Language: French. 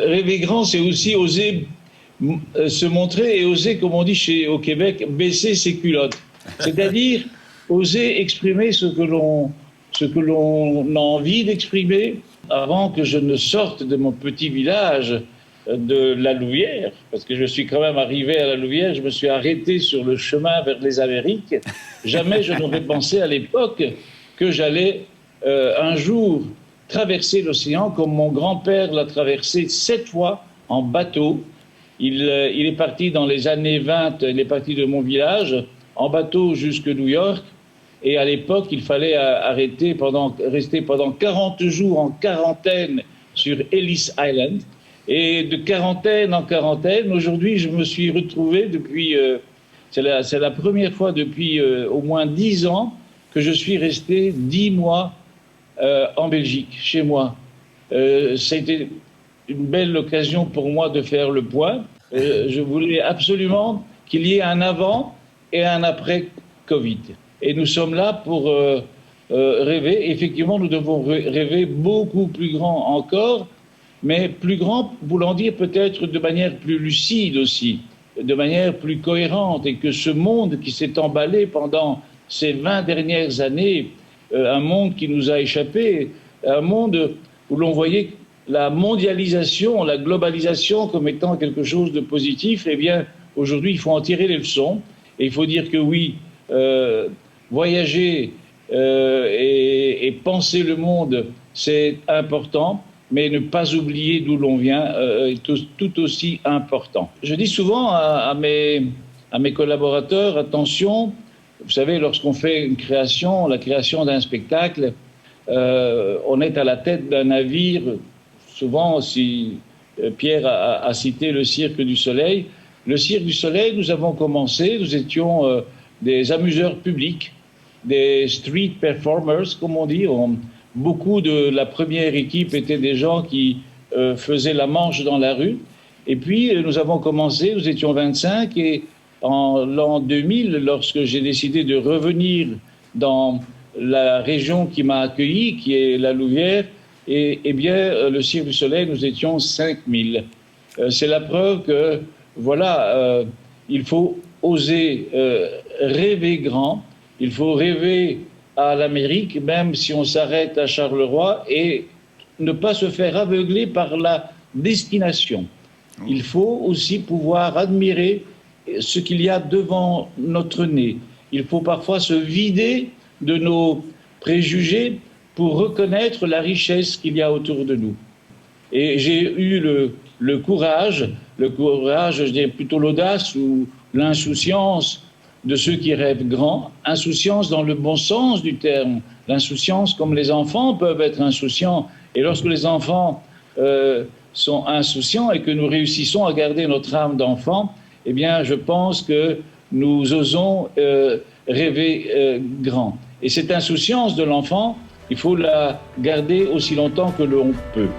rêver grand, c'est aussi oser se montrer et oser, comme on dit au Québec, baisser ses culottes. C'est-à-dire oser exprimer ce que l'on a envie d'exprimer. Avant que je ne sorte de mon petit village de la Louvière, parce que je suis quand même arrivé à la Louvière, je me suis arrêté sur le chemin vers les Amériques. Jamais je n'aurais pensé à l'époque que j'allais un jour traverser l'océan comme mon grand-père l'a traversé 7 fois en bateau. Il est parti dans les années 20, il est parti de mon village en bateau jusque New York. Et à l'époque, il fallait rester pendant 40 jours en quarantaine sur Ellis Island. Et de quarantaine en quarantaine, aujourd'hui, je me suis retrouvé depuis... c'est la première fois depuis au moins 10 ans que je suis resté 10 mois en Belgique, chez moi. C'était une belle occasion pour moi de faire le point. Je voulais absolument qu'il y ait un avant et un après Covid. Et nous sommes là pour rêver. Effectivement, nous devons rêver beaucoup plus grand encore, mais plus grand voulant dire peut-être de manière plus lucide aussi, de manière plus cohérente, et que ce monde qui s'est emballé pendant ces 20 dernières années, un monde qui nous a échappé, un monde où l'on voyait la mondialisation, la globalisation comme étant quelque chose de positif, eh bien, aujourd'hui, il faut en tirer les leçons. Et il faut dire que oui, voyager et penser le monde, c'est important, mais ne pas oublier d'où l'on vient est tout aussi important. Je dis souvent à mes collaborateurs, attention, vous savez, lorsqu'on fait une création, la création d'un spectacle, on est à la tête d'un navire. Souvent, si Pierre a cité le Cirque du Soleil, le Cirque du Soleil, nous avons commencé, nous étions des amuseurs publics, des street performers, comme on dit. Beaucoup de la première équipe étaient des gens qui faisaient la manche dans la rue. Et puis, nous avons commencé, nous étions 25, et en l'an 2000, lorsque j'ai décidé de revenir dans la région qui m'a accueilli, qui est la Louvière, eh bien, le Cirque du Soleil, nous étions 5000. C'est la preuve que, voilà, il faut oser rêver grand, il faut rêver à l'Amérique, même si on s'arrête à Charleroi, et ne pas se faire aveugler par la destination. Il faut aussi pouvoir admirer ce qu'il y a devant notre nez. Il faut parfois se vider de nos préjugés pour reconnaître la richesse qu'il y a autour de nous. Et j'ai eu le courage, je dirais plutôt l'audace ou l'insouciance de ceux qui rêvent grand, insouciance dans le bon sens du terme, l'insouciance comme les enfants peuvent être insouciants. Et lorsque les enfants sont insouciants et que nous réussissons à garder notre âme d'enfant, eh bien, je pense que nous osons rêver grand. Et cette insouciance de l'enfant, il faut la garder aussi longtemps que l'on peut.